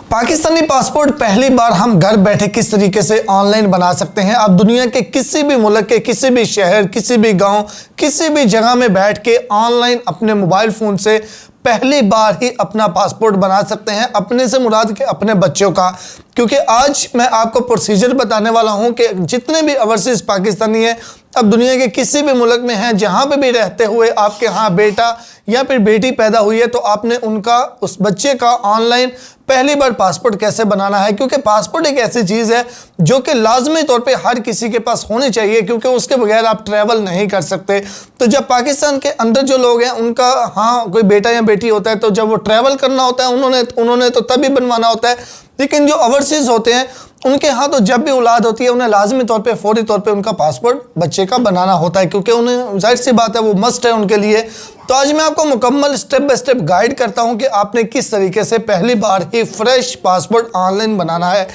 Pakistani passport पहली बार हम घर बैठे किस तरीके से ऑनलाइन बना सकते हैं। आप दुनिया के किसी भी मुल्क के किसी भी शहर, किसी भी गांव, किसी भी जगह में बैठ के ऑनलाइन अपने मोबाइल फ़ोन से पहली बार ही अपना पासपोर्ट बना सकते हैं। अपने से मुराद के अपने बच्चों का, क्योंकि आज मैं आपको प्रोसीजर बताने वाला हूं कि जितने भी ओवरसीज़ पाकिस्तानी हैं, अब दुनिया के किसी भी मुल्क में हैं, जहां पे भी रहते हुए आपके यहाँ बेटा या फिर बेटी पैदा हुई है, तो आपने उनका उस बच्चे का ऑनलाइन पहली बार पासपोर्ट कैसे बनाना है। क्योंकि पासपोर्ट एक ऐसी चीज़ है जो कि लाजमी तौर पे हर किसी के पास होनी चाहिए, क्योंकि उसके बगैर आप ट्रैवल नहीं कर सकते। तो जब पाकिस्तान के अंदर जो लोग हैं उनका हाँ कोई बेटा या बेटी होता है, तो जब वो ट्रैवल करना होता है उन्होंने तो तभी बनवाना होता है। लेकिन जो ओवरसीज़ होते हैं उनके यहाँ तो जब भी औलाद होती है उन्हें लाजमी तौर पे फौरी तौर पे उनका पासपोर्ट बच्चे का बनाना होता है, क्योंकि उन्हें जाहिर सी बात है वो मस्ट है उनके लिए। तो आज मैं आपको मुकम्मल स्टेप बाय स्टेप गाइड करता हूं कि आपने किस तरीके से पहली बार ही फ्रेश पासपोर्ट ऑनलाइन बनाना है।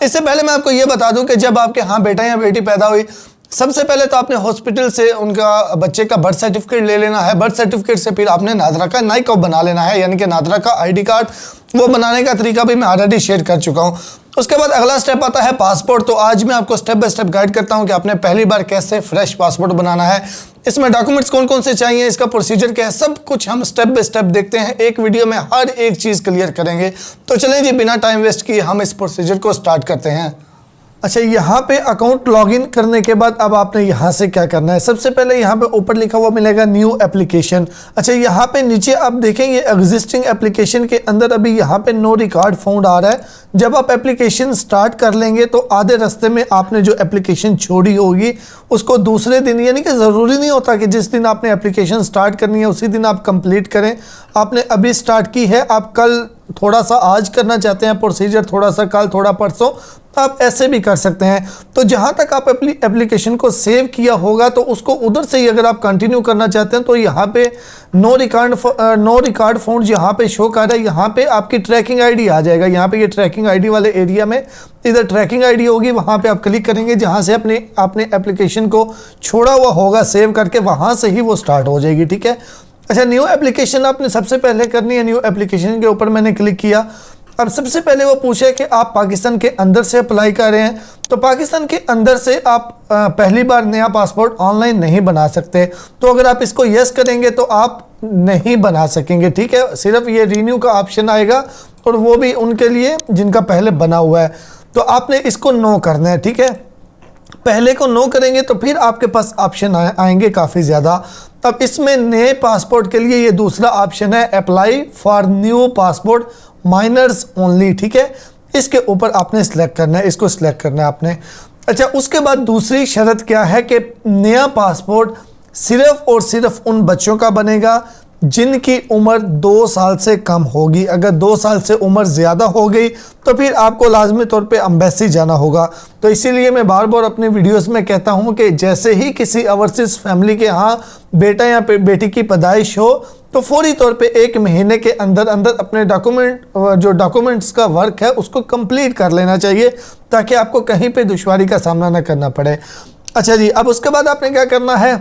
इससे पहले मैं आपको ये बता दूं कि जब आपके यहाँ बेटा या बेटी पैदा हुई, सबसे पहले तो आपने हॉस्पिटल से उनका बच्चे का बर्थ सर्टिफिकेट ले लेना है। बर्थ सर्टिफिकेट से फिर आपने नादरा का नाइक बना लेना है, यानी कि नादरा का आईडी कार्ड। वो बनाने का तरीका भी मैं ऑलरेडी शेयर कर चुका हूँ। उसके बाद अगला स्टेप आता है पासपोर्ट। तो आज मैं आपको स्टेप बाय स्टेप गाइड करता हूँ कि आपने पहली बार कैसे फ्रेश पासपोर्ट बनाना है, इसमें डॉक्यूमेंट्स कौन कौन से चाहिए, इसका प्रोसीजर क्या है, सब कुछ हम स्टेप बाय स्टेप देखते हैं। एक वीडियो में हर एक चीज़ क्लियर करेंगे। तो चलें जी, बिना टाइम वेस्ट किए हम इस प्रोसीजर को स्टार्ट करते हैं। अच्छा, यहाँ पे अकाउंट लॉगिन करने के बाद अब आपने यहाँ से क्या करना है। सबसे पहले यहाँ पे ऊपर लिखा हुआ मिलेगा न्यू एप्लीकेशन। अच्छा, यहाँ पे नीचे आप देखेंगे एग्जिस्टिंग एप्लीकेशन के अंदर अभी यहाँ पे नो रिकॉर्ड फाउंड आ रहा है। जब आप एप्लीकेशन स्टार्ट कर लेंगे तो आधे रास्ते में आपने जो एप्लीकेशन छोड़ी होगी उसको दूसरे दिन, यानी कि ज़रूरी नहीं होता कि जिस दिन आपने एप्लीकेशन स्टार्ट करनी है उसी दिन आप कंप्लीट करें। आपने अभी स्टार्ट की है, आप कल थोड़ा सा आज करना चाहते हैं प्रोसीजर, थोड़ा सा कल, थोड़ा परसों, तो आप ऐसे भी कर सकते हैं। तो जहाँ तक आप एप्लीकेशन को सेव किया होगा तो उसको उधर से ही अगर आप कंटिन्यू करना चाहते हैं तो यहाँ पे नो रिकॉर्ड फाउंड यहाँ पे शो कर रहा है। यहाँ पे आपकी ट्रैकिंग आईडी आ जाएगा। यहाँ पे ये ट्रैकिंग आईडी वाले एरिया में इधर ट्रैकिंग आईडी होगी, वहाँ पे आप क्लिक करेंगे। जहाँ से आपने एप्लीकेशन को छोड़ा हुआ होगा सेव करके, वहाँ से ही वो स्टार्ट हो जाएगी। ठीक है। अच्छा, न्यू एप्लीकेशन आपने सबसे पहले करनी है। न्यू एप्लीकेशन के ऊपर मैंने क्लिक किया। अब सबसे पहले वो पूछे कि आप पाकिस्तान के अंदर से अप्लाई कर रहे हैं, तो पाकिस्तान के अंदर से आप पहली बार नया पासपोर्ट ऑनलाइन नहीं बना सकते। तो अगर आप इसको यस करेंगे तो आप नहीं बना सकेंगे। ठीक है, सिर्फ ये रीन्यू का ऑप्शन आएगा और वो भी उनके लिए जिनका पहले बना हुआ है। तो आपने इसको नो करना है। ठीक है, पहले को नो करेंगे तो फिर आपके पास ऑप्शन आएंगे काफ़ी ज़्यादा। तब इसमें नए पासपोर्ट के लिए ये दूसरा ऑप्शन है, apply for new passport minors only. ठीक है, इसके ऊपर आपने सिलेक्ट करना है, इसको सिलेक्ट करना है आपने। अच्छा, उसके बाद दूसरी शर्त क्या है कि नया पासपोर्ट सिर्फ और सिर्फ उन बच्चों का बनेगा जिनकी उम्र 2 साल से कम होगी। अगर 2 साल से उम्र ज़्यादा हो गई तो फिर आपको लाजमी तौर पे एम्बेसी जाना होगा। तो इसीलिए मैं बार बार अपने वीडियोस में कहता हूं कि जैसे ही किसी ओवरसीज़ फैमिली के यहाँ बेटा या बेटी की पैदाइश हो तो फौरी तौर पे 1 महीने के अंदर अंदर अपने डॉक्यूमेंट्स का वर्क है उसको कंप्लीट कर लेना चाहिए, ताकि आपको कहीं पे दुश्वारी का सामना न करना पड़े। अच्छा जी, अब उसके बाद आपने क्या करना है,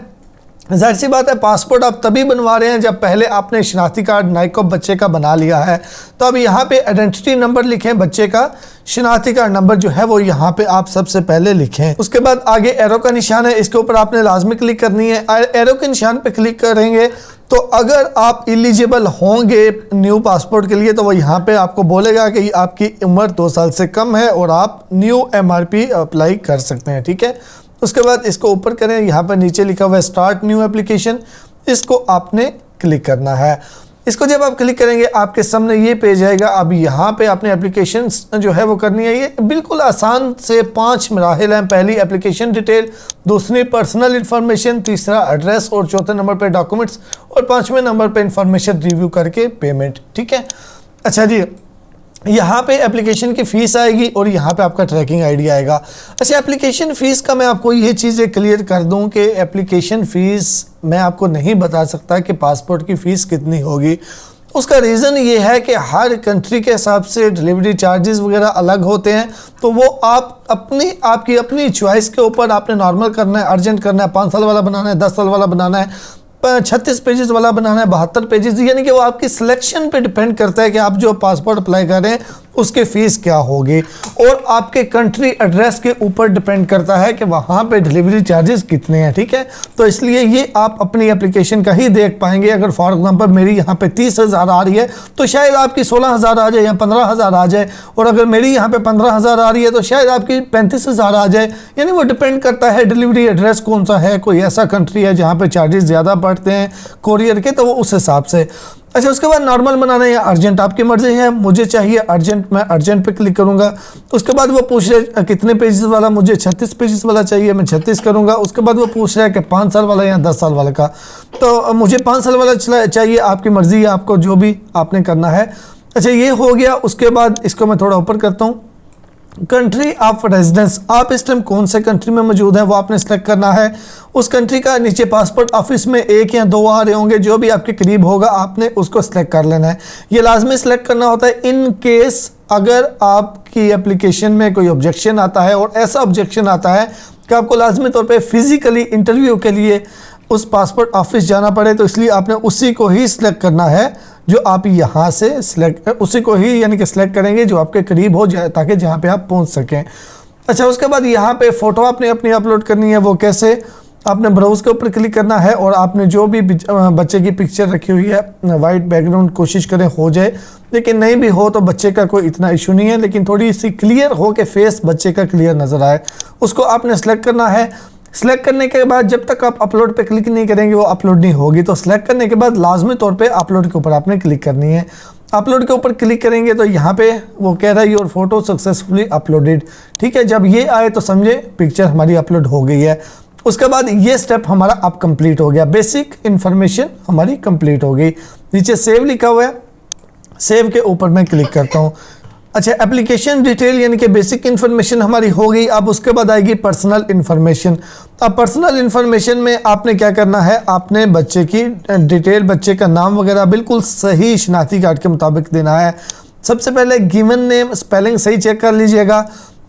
जाहिर सी बात है पासपोर्ट आप तभी बनवा रहे हैं जब पहले आपने शनाख्ती कार्ड नाइक बच्चे का बना लिया है। तो अब यहाँ पे आइडेंटिटी नंबर लिखें, बच्चे का शनाख्ती कार्ड नंबर जो है वो यहाँ पे आप सबसे पहले लिखें। उसके बाद आगे एरो का निशान है, इसके ऊपर आपने लाजमी क्लिक करनी है। एरो के निशान पे क्लिक करेंगे तो अगर आप एलिजिबल होंगे न्यू पासपोर्ट के लिए तो वो यहाँ पे आपको बोलेगा कि आपकी उम्र 2 साल से कम है और आप न्यू MRP अप्लाई कर सकते हैं। ठीक है, उसके बाद इसको ऊपर करें, यहाँ पर नीचे लिखा हुआ है स्टार्ट न्यू एप्लीकेशन, इसको आपने क्लिक करना है। इसको जब आप क्लिक करेंगे आपके सामने ये पेज आएगा। अब यहाँ पे आपने एप्लीकेशन जो है वो करनी है। ये बिल्कुल आसान से 5 मराहिल हैं। पहली एप्लीकेशन डिटेल, दूसरी पर्सनल इन्फॉर्मेशन, तीसरा एड्रेस और चौथे नंबर पे डॉक्यूमेंट्स और 5वें नंबर पे इंफॉर्मेशन रिव्यू करके पेमेंट। ठीक है। अच्छा जी, यहाँ पे एप्लीकेशन की फ़ीस आएगी और यहाँ पे आपका ट्रैकिंग आईडी आएगा। अच्छा, एप्लीकेशन फ़ीस का मैं आपको ये चीज़ें क्लियर कर दूँ कि एप्लीकेशन फ़ीस मैं आपको नहीं बता सकता कि पासपोर्ट की फ़ीस कितनी होगी। उसका रीज़न ये है कि हर कंट्री के हिसाब से डिलीवरी चार्जेस वगैरह अलग होते हैं। तो वो आपकी अपनी चॉइस के ऊपर आपने नॉर्मल करना है, अर्जेंट करना है, 5 साल वाला बनाना है, 10 साल वाला बनाना है, 36 पेजेस वाला बनाना है, 72 पेजेस, यानी कि वो आपकी सिलेक्शन पे डिपेंड करता है कि आप जो पासपोर्ट अप्लाई कर रहे हैं उसकी फ़ीस क्या होगी, और आपके कंट्री एड्रेस के ऊपर डिपेंड करता है कि वहाँ पे डिलीवरी चार्जेस कितने हैं। ठीक है, तो इसलिए ये आप अपनी एप्लीकेशन का ही देख पाएंगे। अगर फॉर एग्जांपल मेरी यहाँ पे 30,000 आ रही है तो शायद आपकी 16,000 आ जाए या 15,000 आ जाए, और अगर मेरी यहाँ पे 15,000 आ रही है तो शायद आपकी 35,000 आ जाए। यानी वो डिपेंड करता है डिलीवरी एड्रेस कौन सा है। कोई ऐसा कंट्री है जहाँ पे चार्जेस ज़्यादा पड़ते हैं कोरियर के, तो वो उस हिसाब से। अच्छा, उसके बाद नॉर्मल बनाना है या अर्जेंट, आपकी मर्जी है। मुझे चाहिए अर्जेंट, मैं अर्जेंट पे क्लिक करूंगा। उसके बाद वो पूछ रहा है कितने पेजेस वाला, मुझे 36 पेजेस वाला चाहिए, मैं 36 करूंगा। उसके बाद वो पूछ रहा है कि 5 साल वाला या 10 साल वाला का, तो मुझे 5 साल वाला चाहिए। आपकी मर्जी है, आपको जो भी आपने करना है। अच्छा, ये हो गया। उसके बाद इसको मैं थोड़ा ऊपर करता हूँ। कंट्री ऑफ रेजिडेंस, आप इस टाइम कौन से कंट्री में मौजूद है वो आपने सेलेक्ट करना है। उस कंट्री का नीचे पासपोर्ट ऑफिस में 1 या 2 आ रहे होंगे, जो भी आपके करीब होगा आपने उसको सेलेक्ट कर लेना है। ये लाजमी सेलेक्ट करना होता है इन केस अगर आपकी एप्लीकेशन में कोई ऑब्जेक्शन आता है, और ऐसा ऑब्जेक्शन आता है कि आपको लाजमी तौर पे फिजिकली इंटरव्यू के लिए उस पासपोर्ट ऑफिस जाना पड़े, तो इसलिए आपने उसी को ही सिलेक्ट करना है जो आप यहाँ से उसी को ही यानी कि सिलेक्ट करेंगे जो आपके करीब हो जाए, ताकि जहाँ पे आप पहुँच सकें। अच्छा, उसके बाद यहाँ पे फ़ोटो आपने अपनी अपलोड करनी है। वो कैसे, आपने ब्राउज़ के ऊपर क्लिक करना है और आपने जो भी बच्चे की पिक्चर रखी हुई है, वाइट बैकग्राउंड कोशिश करें हो जाए, लेकिन नहीं भी हो तो बच्चे का कोई इतना इशू नहीं है, लेकिन थोड़ी सी क्लियर हो के फेस बच्चे का क्लियर नज़र आए, उसको आपने सेलेक्ट करना है। सेलेक्ट करने के बाद जब तक आप अपलोड पे क्लिक नहीं करेंगे वो अपलोड नहीं होगी। तो सेलेक्ट करने के बाद लाजमी तौर पे अपलोड के ऊपर आपने क्लिक करनी है। अपलोड के ऊपर क्लिक करेंगे तो यहाँ पे वो कह रहा है योर फोटो सक्सेसफुली अपलोडेड। ठीक है, जब ये आए तो समझे पिक्चर हमारी अपलोड हो गई है। उसके बाद ये स्टेप हमारा अब कंप्लीट हो गया, बेसिक इन्फॉर्मेशन हमारी कंप्लीट हो गई। नीचे सेव लिखा हुआ है, सेव के ऊपर मैं क्लिक करता हूँ। अच्छा, एप्लीकेशन डिटेल यानी कि बेसिक इन्फॉर्मेशन हमारी हो गई। अब उसके बाद आएगी पर्सनल इन्फॉर्मेशन। अब पर्सनल इन्फॉर्मेशन में आपने क्या करना है, आपने बच्चे की डिटेल, बच्चे का नाम वगैरह बिल्कुल सही शनाख्ती कार्ड के मुताबिक देना है। सबसे पहले गिवन नेम, स्पेलिंग सही चेक कर लीजिएगा।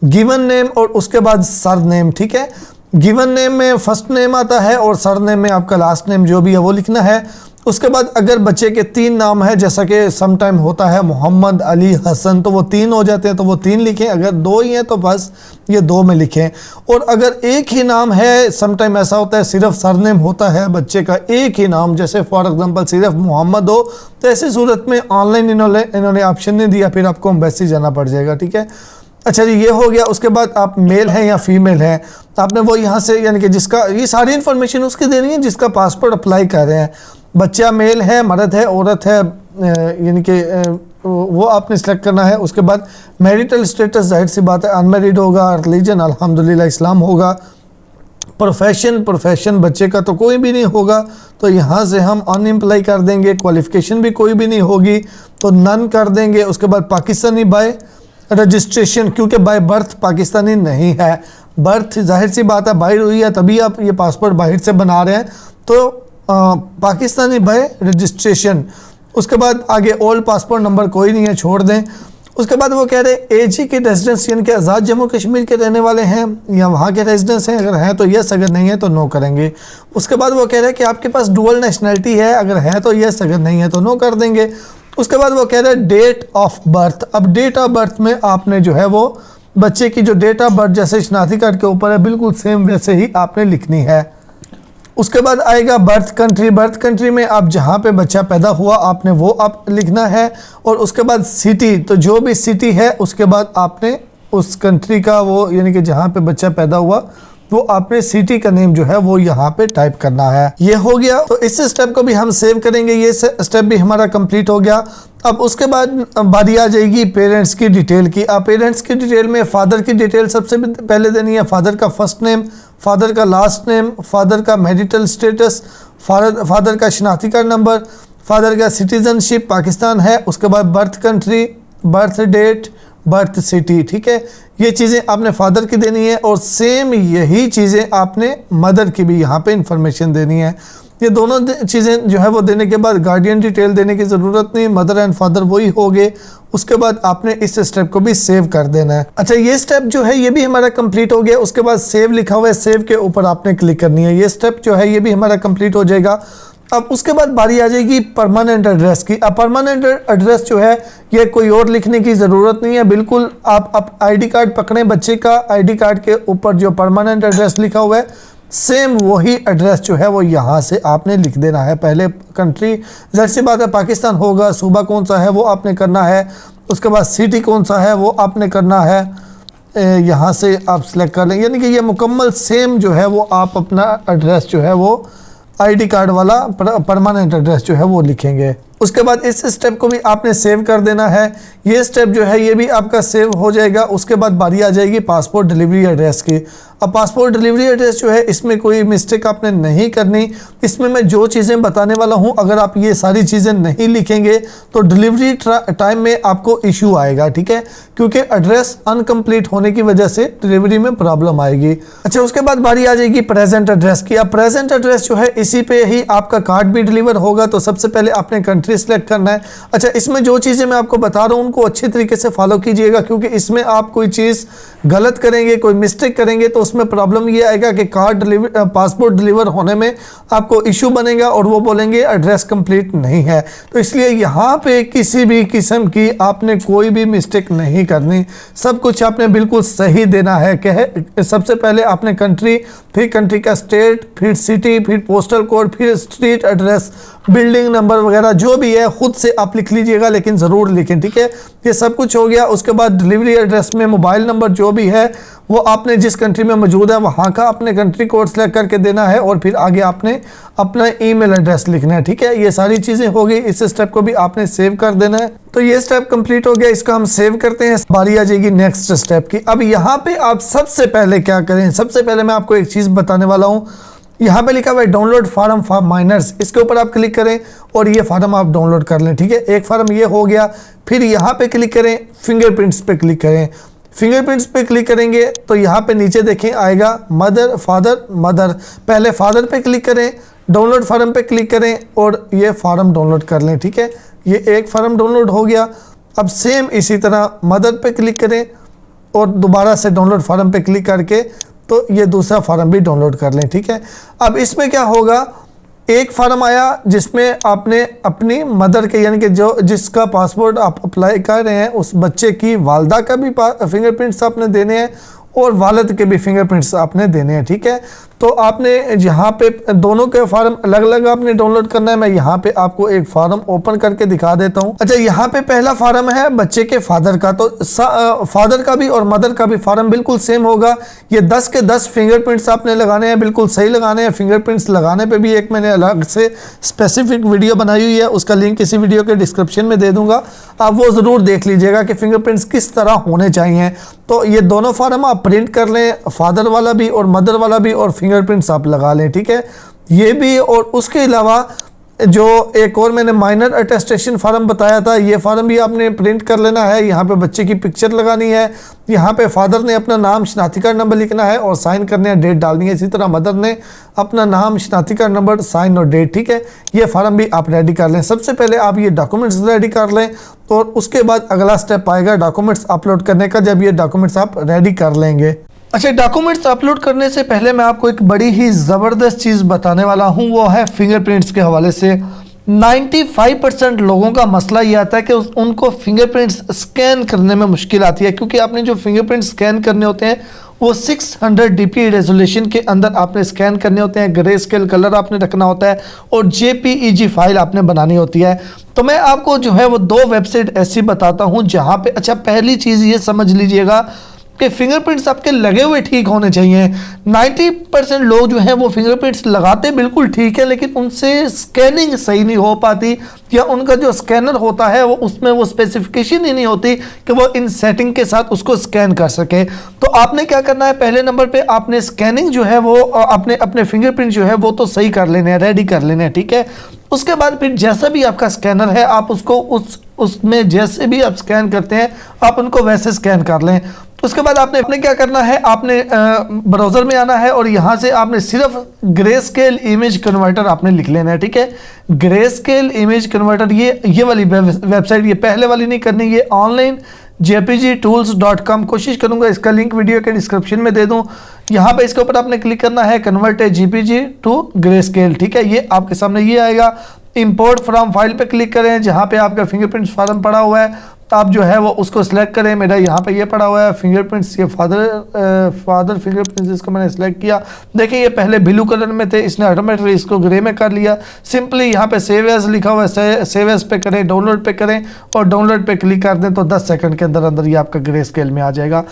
गिवन नेम और उसके बाद सर नेम। ठीक है, गिवन नेम में फर्स्ट नेम आता है और सर नेम में आपका लास्ट नेम जो भी है वो लिखना है। उसके बाद अगर बच्चे के 3 नाम है, जैसा कि सम टाइम होता है मोहम्मद, अली, हसन, तो वो 3 हो जाते हैं तो वो 3 लिखें। अगर 2 ही हैं तो बस ये 2 में लिखें। और अगर एक ही नाम है, सम टाइम ऐसा होता है सिर्फ सरनेम होता है बच्चे का एक ही नाम, जैसे फॉर एग्जांपल सिर्फ मोहम्मद हो, तो ऐसी सूरत में ऑनलाइन इन्होंने ऑप्शन नहीं दिया, फिर आपको एम्बेसी जाना पड़ जाएगा। ठीक है, अच्छा जी, ये हो गया। उसके बाद आप मेल हैं या फीमेल हैं, तो आपने वो यहाँ से यानी कि जिसका ये सारी इन्फॉर्मेशन उसकी देनी है जिसका पासपोर्ट अप्लाई कर रहे हैं। बच्चा मेल है, मर्द है, औरत है, यानी कि वो आपने सेलेक्ट करना है। उसके बाद मैरिटल स्टेटस, जाहिर सी बात है अनमैरिड होगा। रिलीजन अल्हम्दुलिल्लाह इस्लाम होगा। प्रोफेशन बच्चे का तो कोई भी नहीं होगा, तो यहाँ से हम अनएम्प्लॉय कर देंगे। क्वालिफिकेशन भी कोई भी नहीं होगी तो नन कर देंगे। उसके बाद पाकिस्तानी बाय रजिस्ट्रेशन, क्योंकि बाय बर्थ पाकिस्तानी नहीं है, बर्थ जाहिर सी बात है बाहर हुई है, तभी आप ये पासपोर्ट बाहर से बना रहे हैं, तो पाकिस्तानी बाय रजिस्ट्रेशन। उसके बाद आगे ओल्ड पासपोर्ट नंबर कोई नहीं है, छोड़ दें। उसके बाद वो कह रहे एजी के रेजिडेंस यानी कि आज़ाद जम्मू कश्मीर के रहने वाले हैं या वहाँ के रेजिडेंस हैं, अगर हैं तो यस, अगर नहीं है तो नो करेंगे। उसके बाद वो कह रहे हैं कि आपके पास डुअल नेशनलिटी है, अगर है तो यस, अगर नहीं है तो नो कर देंगे। उसके बाद वो कह रहे हैं डेट ऑफ बर्थ। अब डेट ऑफ बर्थ में आपने जो है वो बच्चे की जो डेट ऑफ बर्थ जैसे शनाख्ती कार्ड के ऊपर है बिल्कुल सेम वैसे ही आपने लिखनी है। उसके बाद आएगा बर्थ कंट्री। बर्थ कंट्री में आप जहाँ पे बच्चा पैदा हुआ आपने वो आप लिखना है। और उसके बाद सिटी, तो जो भी सिटी है उसके बाद आपने उस कंट्री का वो यानी कि जहाँ पे बच्चा पैदा हुआ वो आपने सिटी का नेम जो है वो यहाँ पे टाइप करना है। ये हो गया, तो इस स्टेप को भी हम सेव करेंगे। ये स्टेप भी हमारा कंप्लीट हो गया। अब उसके बाद बारी आ जाएगी पेरेंट्स की डिटेल की। अब पेरेंट्स की डिटेल में फादर की डिटेल सबसे पहले देनी है। फादर का फर्स्ट नेम, फादर का लास्ट नेम, फादर का मैरिटल स्टेटस, फादर का शनाख्ती कार्ड नंबर, फादर का सिटीजनशिप पाकिस्तान है। उसके बाद birth country, birth date, birth city. ठीक है, ये चीज़ें आपने फादर की देनी है और सेम यही चीज़ें आपने मदर की भी यहाँ पे इंफॉर्मेशन देनी है। ये दोनों चीज़ें जो है वो देने के बाद गार्डियन डिटेल देने की ज़रूरत नहीं, मदर एंड फादर वही हो गए। उसके बाद आपने इस स्टेप को भी सेव कर देना है। अच्छा, ये स्टेप जो है ये भी हमारा कंप्लीट हो गया। उसके बाद सेव लिखा हुआ है, सेव के ऊपर आपने क्लिक करनी है। ये स्टेप जो है ये भी हमारा कंप्लीट हो जाएगा। अब उसके बाद बारी आ जाएगी परमानेंट एड्रेस की। अब परमानेंट एड्रेस जो है ये कोई और लिखने की ज़रूरत नहीं है, बिल्कुल आप आईडी कार्ड पकड़ें बच्चे का, आईडी कार्ड के ऊपर जो परमानेंट एड्रेस लिखा हुआ है सेम वही एड्रेस जो है वो यहाँ से आपने लिख देना है। पहले कंट्री जाहिर सी बात है पाकिस्तान होगा, सूबा कौन सा है वो आपने करना है, उसके बाद सिटी कौन सा है वो आपने करना है, यहाँ से आप सिलेक्ट कर लें। यानी कि ये मुकम्मल सेम जो है वो आप अपना एड्रेस जो है वो आईडी कार्ड वाला परमानेंट एड्रेस जो है वो लिखेंगे। उसके बाद इस स्टेप को भी आपने सेव कर देना है, ये स्टेप जो है ये भी आपका सेव हो जाएगा। उसके बाद बारी आ जाएगी पासपोर्ट डिलीवरी एड्रेस की। अब पासपोर्ट डिलीवरी एड्रेस जो है इसमें कोई मिस्टेक आपने नहीं करनी, इसमें मैं जो चीज़ें बताने वाला हूँ अगर आप ये सारी चीज़ें नहीं लिखेंगे तो डिलीवरी टाइम में आपको इशू आएगा, ठीक है, क्योंकि एड्रेस अनकम्प्लीट होने की वजह से डिलीवरी में प्रॉब्लम आएगी। अच्छा, उसके बाद बारी आ जाएगी प्रेजेंट एड्रेस की। अब प्रेजेंट एड्रेस जो है इसी पे ही आपका कार्ड भी डिलीवर होगा, तो सबसे पहले आपने कंट्री सेलेक्ट करना है। अच्छा, इसमें जो चीज़ें मैं आपको बता रहा हूँ उनको अच्छी तरीके से फॉलो कीजिएगा, क्योंकि इसमें आप कोई चीज़ गलत करेंगे, कोई मिस्टेक करेंगे तो उसमें प्रॉब्लम ये आएगा कि पासपोर्ट डिलीवर होने में आपको इशू बनेगा और वो बोलेंगे एड्रेस कंप्लीट नहीं है। तो इसलिए यहाँ पे किसी भी किस्म की आपने कोई भी मिस्टेक नहीं करनी, सब कुछ आपने बिल्कुल सही देना है। कहे सबसे पहले आपने कंट्री, फिर कंट्री का स्टेट, फिर सिटी, फिर पोस्टल कोड, फिर स्ट्रीट एड्रेस, बिल्डिंग नंबर वगैरह जो भी है खुद से आप लिख लीजिएगा, लेकिन ज़रूर लिखें, ठीक है। ये सब कुछ हो गया। उसके बाद डिलीवरी एड्रेस में मोबाइल नंबर जो भी है वो आपने जिस कंट्री में मौजूद है वहाँ का अपने कंट्री कोड सेलेक्ट करके देना है, और फिर आगे आपने अपना ईमेल एड्रेस लिखना है, ठीक है। ये सारी चीज़ें हो गई, इस स्टेप को भी आपने सेव कर देना है। तो ये स्टेप कंप्लीट हो गया, इसका हम सेव करते हैं। बारी आ जाएगी नेक्स्ट स्टेप की। अब यहाँ पे आप सबसे पहले क्या करें, सबसे पहले मैं आपको एक चीज़ बताने वाला हूँ। यहाँ पे लिखा हुआ है डाउनलोड फार्म फॉर माइनर्स, इसके ऊपर आप क्लिक करें और ये फार्म आप डाउनलोड कर लें, ठीक है। एक फार्म ये हो गया। फिर यहाँ पे क्लिक करें, फिंगरप्रिंट्स पे क्लिक करें। फिंगरप्रिंट्स पे क्लिक करेंगे तो यहाँ पे नीचे देखें आएगा मदर, फादर, मदर। पहले फादर पे क्लिक करें, डाउनलोड फार्म पे क्लिक करें और ये फार्म डाउनलोड कर लें, ठीक है। ये एक फार्म डाउनलोड हो गया। अब सेम इसी तरह मदर पे क्लिक करें और दोबारा से डाउनलोड फार्म पे क्लिक करके तो ये दूसरा फार्म भी डाउनलोड कर लें, ठीक है। अब इसमें क्या होगा, एक फार्म आया जिसमें आपने अपनी मदर के यानी कि जो जिसका पासपोर्ट आप अप्लाई कर रहे हैं उस बच्चे की वालदा का भी फिंगरप्रिंट्स आपने देने हैं और वालिद के भी फिंगरप्रिंट्स आपने देने हैं, ठीक है। तो आपने यहाँ पे दोनों के फार्म अलग अलग आपने डाउनलोड करना है। मैं यहाँ पे आपको एक फार्म ओपन करके दिखा देता हूँ। अच्छा, यहाँ पे पहला फार्म है बच्चे के फादर का, तो फादर का भी और मदर का भी फार्म बिल्कुल सेम होगा। ये 10 के 10 फिंगरप्रिंट्स आपने लगाने हैं, बिल्कुल सही लगाने हैं। फिंगरप्रिंट्स लगाने पे भी एक मैंने अलग से स्पेसिफिक वीडियो बनाई हुई है, उसका लिंक इसी वीडियो के डिस्क्रिप्शन में दे दूंगा, आप वो ज़रूर देख लीजिएगा कि फिंगरप्रिंट्स किस तरह होने चाहिए। तो ये दोनों फार्म आप प्रिंट कर लें, फादर वाला भी और मदर वाला भी, और फिंगरप्रिंट्स आप लगा लें, ठीक है। ये भी, और उसके अलावा जो एक और मैंने माइनर अटेस्टेशन फार्म बताया था, ये फार्म भी आपने प्रिंट कर लेना है। यहाँ पे बच्चे की पिक्चर लगानी है, यहाँ पे फादर ने अपना नाम, शनाख्ती कार्ड नंबर लिखना है और साइन करने हैं, डेट डालनी है। इसी तरह मदर ने अपना नाम, शनाख्ती कार्ड नंबर, साइन और डेट, ठीक है। ये फार्म भी आप रेडी कर लें। सबसे पहले आप ये डॉक्यूमेंट्स रेडी कर लें और उसके बाद अगला स्टेप आएगा डॉक्यूमेंट्स अपलोड करने का, जब ये डॉक्यूमेंट्स आप रेडी कर लेंगे। अच्छा, डॉक्यूमेंट्स अपलोड करने से पहले मैं आपको एक बड़ी ही ज़बरदस्त चीज़ बताने वाला हूँ, वो है फिंगरप्रिंट्स के हवाले से। 95% लोगों का मसला ये आता है कि उनको फिंगरप्रिंट्स स्कैन करने में मुश्किल आती है, क्योंकि आपने जो फिंगरप्रिंट स्कैन करने होते हैं वो 600 dpi रेजोल्यूशन के अंदर आपने स्कैन करने होते हैं, ग्रे स्केल कलर आपने रखना होता है और JPEG फाइल आपने बनानी होती है। तो मैं आपको जो है वो 2 वेबसाइट ऐसी बताता हूँ जहाँ पे, अच्छा पहली चीज़ ये समझ लीजिएगा कि फिंगरप्रिंट्स आपके लगे हुए ठीक होने चाहिए। 90% लोग जो हैं वो फिंगरप्रिंट्स लगाते बिल्कुल ठीक है, लेकिन उनसे स्कैनिंग सही नहीं हो पाती, या उनका जो स्कैनर होता है वो उसमें वो स्पेसिफिकेशन ही नहीं होती कि वो इन सेटिंग के साथ उसको स्कैन कर सके। तो आपने क्या करना है, पहले नंबर पे आपने स्कैनिंग जो है वो आपने अपने फिंगरप्रिंट जो है वो तो सही कर लेने हैं, रेडी कर लेने हैं, ठीक है। उसके बाद फिर जैसा भी आपका स्कैनर है आप उसको उसमें जैसे भी आप स्कैन करते हैं आप उनको वैसे स्कैन कर लें। उसके बाद आपने क्या करना है, आपने ब्राउज़र में आना है और यहाँ से आपने सिर्फ ग्रे स्केल इमेज कन्वर्टर आपने लिख लेना है, ठीक है। ग्रे स्केल इमेज कन्वर्टर, ये वाली वेबसाइट, ये पहले वाली नहीं करनी, ये ऑनलाइन jpgtools.com। कोशिश करूंगा इसका लिंक वीडियो के डिस्क्रिप्शन में दे दूं। यहाँ पे इसके ऊपर आपने क्लिक करना है convert JPG to grey scale, ठीक है। ये आपके सामने ये आएगा। इंपोर्ट फ्रॉम फाइल पे क्लिक करें, जहाँ पे आपका फिंगरप्रिंट फॉर्म पड़ा हुआ है तो आप जो है वो उसको सिलेक्ट करें। मेरा यहाँ पे ये पड़ा हुआ है फिंगरप्रिंट्स, ये फादर फिंगरप्रिंट्स, इसको मैंने सिलेक्ट किया। देखिए ये पहले ब्लू कलर में थे, इसने ऑटोमेटिकली इसको ग्रे में कर लिया। सिंपली यहाँ पे सेव एज लिखा हुआ है, सेव एज पे करें, डाउनलोड पे करें और डाउनलोड पे क्लिक कर दें तो 10 सेकंड के अंदर अंदर ये आपका ग्रे स्केल में आ जाएगा।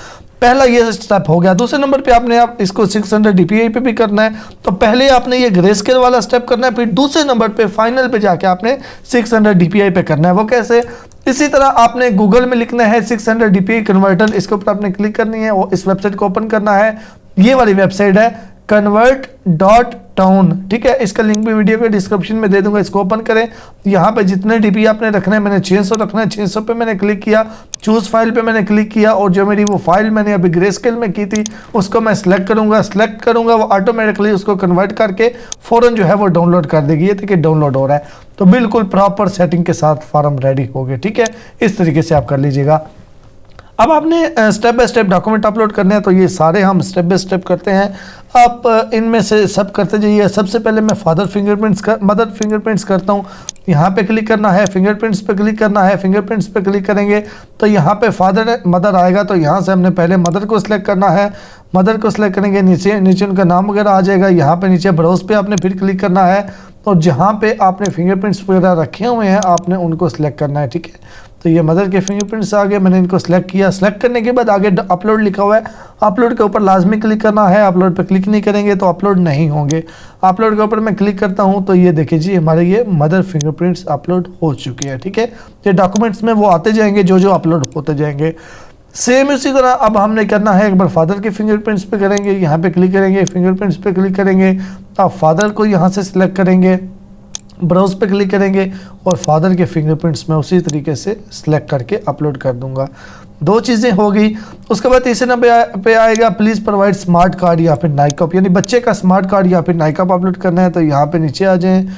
पहला ये स्टेप हो गया। दूसरे नंबर पे आपने आप इसको 600 DPI पे भी करना है, तो पहले आपने ये ग्रे स्केल वाला स्टेप करना है, फिर दूसरे नंबर पे फाइनल पे जाके आपने 600 DPI पे करना है। वो कैसे? इसी तरह आपने गूगल में लिखना है 600 DPI कन्वर्टर, इसके ऊपर आपने क्लिक करनी है और इस वेबसाइट को ओपन करना है। ये वाली वेबसाइट है convert.town, ठीक है। इसका लिंक भी वीडियो के डिस्क्रिप्शन में दे दूंगा। इसको ओपन करें। यहाँ पे जितने DPI आपने रखना है, मैंने 600 रखना है, 600 पे मैंने क्लिक किया, चूज फाइल पे मैंने क्लिक किया और जो मेरी वो फाइल मैंने अभी ग्रे स्केल में की थी उसको मैं सिलेक्ट करूंगा, वो ऑटोमेटिकली उसको कन्वर्ट करके फौरन जो है वो डाउनलोड कर देगी। ये देखिए डाउनलोड हो रहा है, तो बिल्कुल प्रॉपर सेटिंग के साथ फॉर्म रेडी हो गए, ठीक है। इस तरीके से आप कर लीजिएगा। अब आपने step by step document upload करने हैं, तो ये सारे हम स्टेप बाय स्टेप करते हैं। आप इनमें से सब करते जाइए। सबसे पहले मैं मदर फिंगरप्रिंट्स करता हूँ। यहाँ पे क्लिक करना है, फिंगरप्रिंट्स पे क्लिक करना है। फिंगरप्रिंट्स पे क्लिक करेंगे तो यहाँ पे फादर मदर आएगा, तो यहाँ से हमने पहले मदर को सिलेक्ट करना है। मदर को सिलेक्ट करेंगे, नीचे उनका नाम वगैरह आ जाएगा। यहाँ पे नीचे ब्राउज पे आपने फिर क्लिक करना है और जहाँ पे आपने फिंगरप्रिंट्स वगैरह रखे हुए हैं आपने उनको सिलेक्ट करना है, ठीक है। तो ये मदर के फिंगरप्रिंट्स आ गए, मैंने इनको सिलेक्ट किया। सिलेक्ट करने के बाद आगे अपलोड लिखा हुआ है, अपलोड के ऊपर लाजमी क्लिक करना है। अपलोड पे क्लिक नहीं करेंगे तो अपलोड नहीं होंगे। अपलोड के ऊपर मैं क्लिक करता हूँ तो ये देखिए जी हमारे ये मदर फिंगरप्रिंट्स अपलोड हो चुके हैं, ठीक है। ये डॉक्यूमेंट्स में वो आते जाएंगे जो अपलोड होते जाएंगे। सेम इसी तरह अब हमने करना है, एक बार फादर के फिंगरप्रिंट्स पे करेंगे, यहाँ पे क्लिक करेंगे, फिंगरप्रिंट्स पे क्लिक करेंगे। अब फादर को यहाँ से सिलेक्ट करेंगे, ब्राउज पे क्लिक करेंगे और फादर के फिंगरप्रिंट्स में उसी तरीके से सिलेक्ट करके अपलोड कर दूंगा। 2 चीज़ें हो गई। उसके बाद तीसरे नंबर पे आएगा प्लीज़ प्रोवाइड स्मार्ट कार्ड या फिर नाइकअप, यानी बच्चे का स्मार्ट कार्ड या फिर नाइकअप अपलोड करना है। तो यहाँ पे नीचे आ जाएं,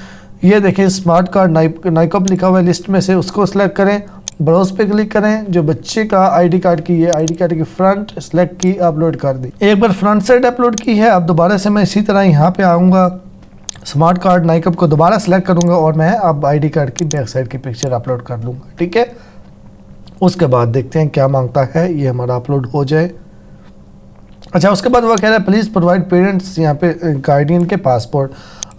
ये देखें स्मार्ट कार्ड नाइकअप लिखा हुआ है लिस्ट में से, उसको सिलेक्ट करें, ब्राउज पे क्लिक करें। जो बच्चे का ID कार्ड की है, ID कार्ड की फ्रंट सेलेक्ट की, अपलोड कर दी। एक बार फ्रंट साइड अपलोड की है। अब दोबारा से मैं इसी तरह यहाँ पे आऊँगा, स्मार्ट कार्ड नाइकअप को दोबारा सेलेक्ट करूंगा और मैं अब ID कार्ड की बैक साइड की पिक्चर अपलोड कर दूंगा, ठीक है। उसके बाद देखते हैं क्या मांगता है, ये हमारा अपलोड हो जाए। अच्छा, उसके बाद वो कह रहा है प्लीज़ प्रोवाइड पेरेंट्स, यहाँ पे गार्डियन के पासपोर्ट।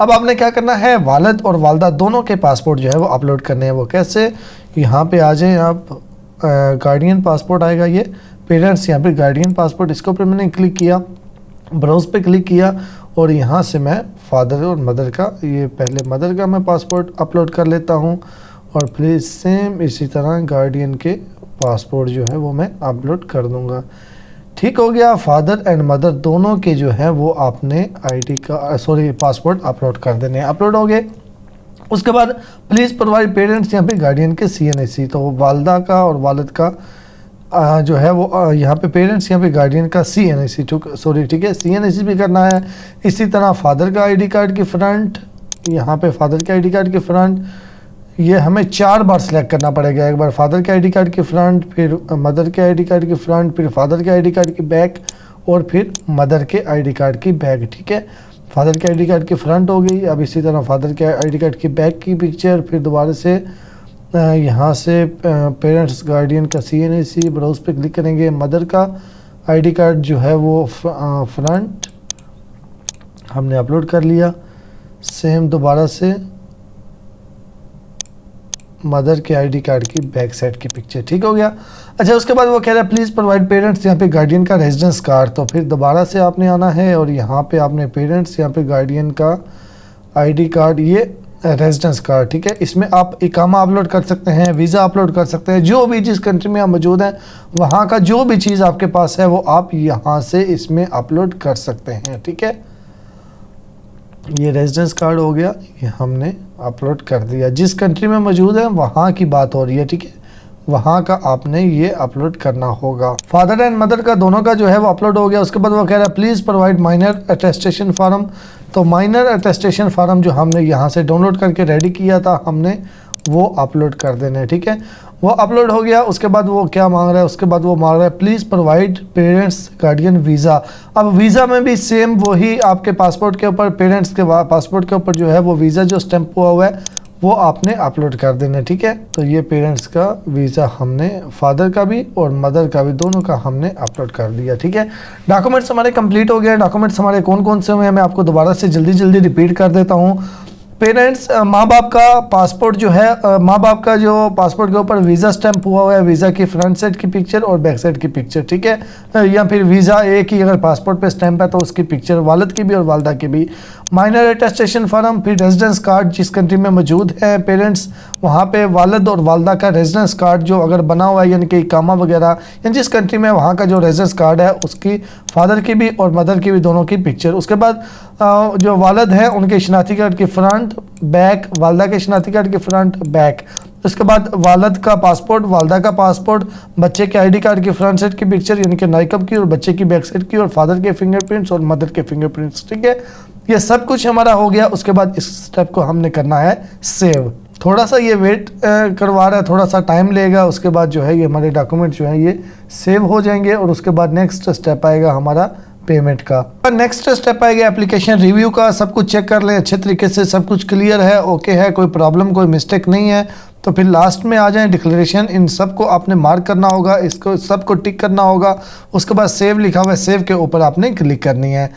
अब आपने क्या करना है, वालिद और वालदा दोनों के पासपोर्ट जो है वो अपलोड करने हैं। वो कैसे? यहाँ पे आ जाएँ आप, गार्डियन पासपोर्ट आएगा, ये पेरेंट्स, यहाँ पे गार्डियन पासपोर्ट, इसके ऊपर मैंने क्लिक किया, ब्राउज पे क्लिक किया और यहाँ से मैं फादर और मदर का, ये पहले मदर का मैं पासपोर्ट अपलोड कर लेता हूँ और प्लीज़ सेम इसी तरह गार्डियन के पासपोर्ट जो है वो मैं अपलोड कर दूँगा। ठीक हो गया। फादर एंड मदर दोनों के जो है वो आपने पासपोर्ट अपलोड कर देने, अपलोड हो गए। उसके बाद प्लीज़ प्रोवाइड पेरेंट्स, यहाँ पे गार्डियन के CNAC, तो वालदा का और वालिद का जो है वो यहाँ पे पेरेंट्स, यहाँ पे गार्डियन का CNAC, ठीक है, CNAC भी करना है। इसी तरह फादर का ID कार्ड की फ्रंट, यहाँ पे फादर के ID कार्ड की फ्रंट, ये हमें 4 बार सिलेक्ट करना पड़ेगा। एक बार फादर के ID कार्ड की फ्रंट, फिर मदर के ID कार्ड की फ्रंट, फिर फादर के ID कार्ड की बैक और फिर मदर के ID कार्ड की बैक, ठीक है। फादर के ID कार्ड की फ्रंट हो गई। अब इसी तरह फादर के ID कार्ड की बैक की पिक्चर, फिर दोबारा से यहाँ से पेरेंट्स गार्डियन का CNAC, ब्राउज पे क्लिक करेंगे, मदर का ID कार्ड जो है वो फ्रंट हमने अपलोड कर लिया। सेम दोबारा से मदर के ID कार्ड की बैक साइड की पिक्चर, ठीक हो गया। अच्छा, उसके बाद वो कह रहा है प्लीज़ प्रोवाइड पेरेंट्स, यहाँ पे गार्डियन का रेजिडेंस कार्ड, तो फिर दोबारा से आपने आना है और यहाँ पे आपने पेरेंट्स, यहाँ पे गार्डियन का ID कार्ड, ये रेजिडेंस कार्ड, ठीक है। इसमें आप इकामा अपलोड कर सकते हैं, वीज़ा अपलोड कर सकते हैं, जो भी जिस कंट्री में आप मौजूद हैं वहाँ का जो भी चीज़ आपके पास है वो आप यहाँ से इसमें अपलोड कर सकते हैं, ठीक है। ये रेजिडेंस कार्ड हो गया, ये हमने अपलोड कर दिया। जिस कंट्री में मौजूद है वहाँ की बात हो रही है, ठीक है, वहाँ का आपने ये अपलोड करना होगा। फादर एंड मदर का दोनों का जो है वो अपलोड हो गया। उसके बाद वो कह रहा है please provide minor attestation form, तो माइनर अटेस्टेशन फॉर्म जो हमने यहाँ से डाउनलोड करके रेडी किया था हमने वो अपलोड कर देना है, ठीक है। वो अपलोड हो गया। उसके बाद वो क्या मांग रहा है, उसके बाद वो मांग रहा है please provide parents guardian visa. अब वीज़ा में भी सेम वही आपके पासपोर्ट के ऊपर, पेरेंट्स के पासपोर्ट के ऊपर जो है वो वीज़ा जो स्टैंप हुआ है वो आपने अपलोड कर देना है, ठीक है। तो ये पेरेंट्स का वीज़ा हमने फादर का भी और मदर का भी दोनों का हमने अपलोड कर दिया, ठीक है। डॉक्यूमेंट्स हमारे कंप्लीट हो गए। डॉक्यूमेंट्स हमारे कौन कौन से हुए हैं मैं आपको दोबारा से जल्दी रिपीट कर देता हूँ। पेरेंट्स माँ बाप का पासपोर्ट जो है, माँ बाप का जो पासपोर्ट के ऊपर वीज़ा स्टैंप हुआ है, वीज़ा की फ्रंट साइड की पिक्चर और बैक साइड की पिक्चर, ठीक है। या फिर वीज़ा एक ही अगर पासपोर्ट पे स्टैंप है तो उसकी पिक्चर वालिद की भी और वालदा की भी। माइनर अटेस्टेशन फार्म, फिर रेजिडेंस कार्ड जिस कंट्री में मौजूद है पेरेंट्स, वहाँ पे वालिद और वालदा का रेजिडेंस कार्ड जो अगर बना हुआ है यानी कि इकामा वगैरह या जिस कंट्री में वहाँ का जो रेजिडेंस कार्ड है उसकी फादर की भी और मदर की भी दोनों की पिक्चर। उसके बाद जो वालिद है उनके शनाख्ती कार्ड की फ्रंट बैक, वालदा के शनाख्ती कार्ड की फ्रंट बैक। उसके बाद वालिद का पासपोर्ट, वालदा का पासपोर्ट, बच्चे के आईडी कार्ड की फ्रंट साइड की पिक्चर यानी कि नाइकअप की और बच्चे की बैक साइड की और फादर के फिंगरप्रिंट्स और मदर के फिंगरप्रिंट्स, ठीक है। ये सब कुछ हमारा हो गया। उसके बाद इस स्टेप को हमने करना है सेव। थोड़ा सा ये वेट करवा रहा है, थोड़ा सा टाइम लेगा। उसके बाद जो है ये हमारे डॉक्यूमेंट जो हैं ये सेव हो जाएंगे और उसके बाद नेक्स्ट स्टेप आएगा हमारा पेमेंट का। नेक्स्ट स्टेप आएगा एप्लीकेशन रिव्यू का। सब कुछ चेक कर लें अच्छे तरीके से, सब कुछ क्लियर है, ओके है, कोई प्रॉब्लम कोई मिस्टेक नहीं है तो फिर लास्ट में आ जाए डिक्लेरेशन। इन सब को आपने मार्क करना होगा, इसको सबको टिक करना होगा। उसके बाद सेव लिखा हुआ है, सेव के ऊपर आपने क्लिक करनी है।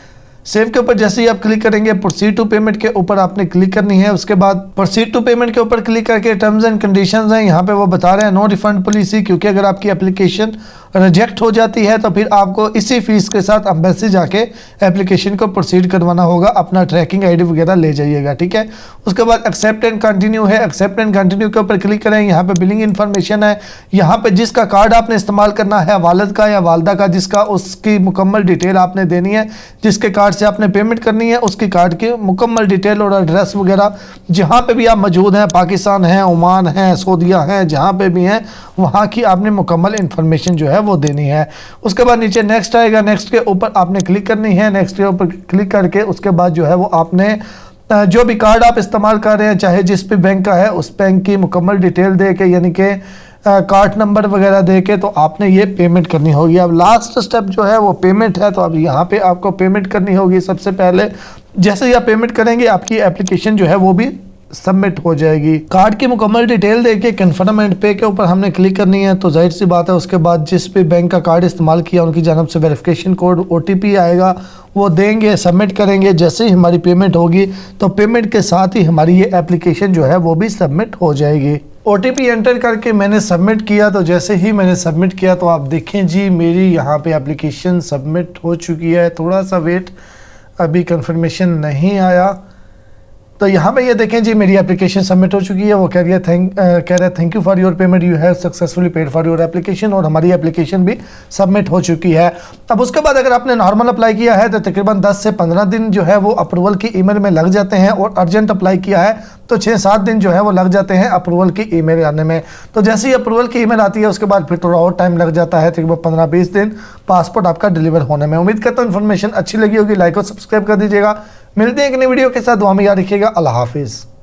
सेव के ऊपर जैसे ही आप क्लिक करेंगे प्रोसीड टू पेमेंट के ऊपर आपने क्लिक करनी है। उसके बाद प्रोसीड टू पेमेंट के ऊपर क्लिक करके टर्म्स एंड कंडीशंस हैं, यहाँ पे वो बता रहे हैं नो रिफंड पॉलिसी, क्योंकि अगर आपकी एप्लीकेशन रिजेक्ट हो जाती है तो फिर आपको इसी फीस के साथ एम्बेसी जाके एप्लीकेशन को प्रोसीड करवाना होगा, अपना ट्रैकिंग आईडी वगैरह ले जाइएगा, ठीक है। उसके बाद एक्सेप्ट एंड कंटिन्यू है, एक्सेप्ट एंड कंटिन्यू के ऊपर क्लिक करें। यहाँ पे बिलिंग इन्फॉर्मेशन है, यहाँ पे जिसका कार्ड आपने इस्तेमाल करना है वालिद का या वालदा का जिसका, उसकी मुकम्मल डिटेल आपने देनी है। जिसके कार्ड से आपने पेमेंट करनी है उसकी कार्ड की मुकम्मल डिटेल और एड्रेस वगैरह जहाँ पे भी आप मौजूद हैं, पाकिस्तान है, ओमान है, सऊदीया है, जहाँ पे भी हैं वहाँ की आपने मुकम्मल इन्फॉर्मेशन जो है वो देनी है। उसके बाद नीचे नेक्स्ट आएगा, नेक्स्ट के ऊपर आपने क्लिक करनी है। नेक्स्ट के ऊपर क्लिक करके उसके बाद जो है वो आपने जो भी कार्ड आप इस्तेमाल कर रहे हैं चाहे जिस भी बैंक का है उस बैंक की मुकम्मल डिटेल दे के यानी कि कार्ड नंबर वगैरह दे के तो आपने ये पेमेंट करनी होगी। अब लास्ट स्टेप जो है वो पेमेंट है, तो अब यहाँ पे आपको पेमेंट करनी होगी। सबसे पहले जैसे ही आप पेमेंट करेंगे आपकी एप्लीकेशन जो है वो भी सबमिट हो जाएगी। कार्ड की मुकम्मल डिटेल देके कन्फर्म एंड पे के ऊपर हमने क्लिक करनी है, तो जाहिर सी बात है उसके बाद जिस भी बैंक का कार्ड इस्तेमाल किया उनकी जानब से वेरिफिकेशन कोड OTP आएगा, वो देंगे, सबमिट करेंगे। जैसे ही हमारी पेमेंट होगी तो पेमेंट के साथ ही हमारी ये एप्लीकेशन जो है वो भी सबमिट हो जाएगी। OTP एंटर करके मैंने सबमिट किया, तो जैसे ही मैंने सबमिट किया तो आप देखें जी मेरी यहाँ पे एप्लीकेशन सबमिट हो चुकी है। थोड़ा सा वेट, अभी कंफर्मेशन नहीं आया। तो यहाँ पे ये देखें जी मेरी एप्लीकेशन सबमिट हो चुकी है। वो कह रहा है thank you for your payment, you have successfully paid for your application, और हमारी एप्लीकेशन भी सबमिट हो चुकी है। अब उसके बाद अगर आपने नॉर्मल अप्लाई किया है तो तकरीबन 10 से 15 दिन जो है वो अप्रूवल की ईमेल में लग जाते हैं, और अर्जेंट अप्लाई किया है तो 6-7 दिन जो है वो लग जाते हैं अप्रूवल की ईमेल आने में। तो जैसे ही अप्रूवल की ईमेल आती है उसके बाद फिर थोड़ा और टाइम लग जाता है, तकरीबन 15-20 दिन पासपोर्ट आपका डिलीवर होने में। उम्मीद करता हूँ इन्फॉर्मेशन अच्छी लगी होगी, लाइक और सब्सक्राइब कर दीजिएगा। मिलते हैं एक नई वीडियो के साथ, दुआ में याद रखिएगा। अल्लाह हाफिज़।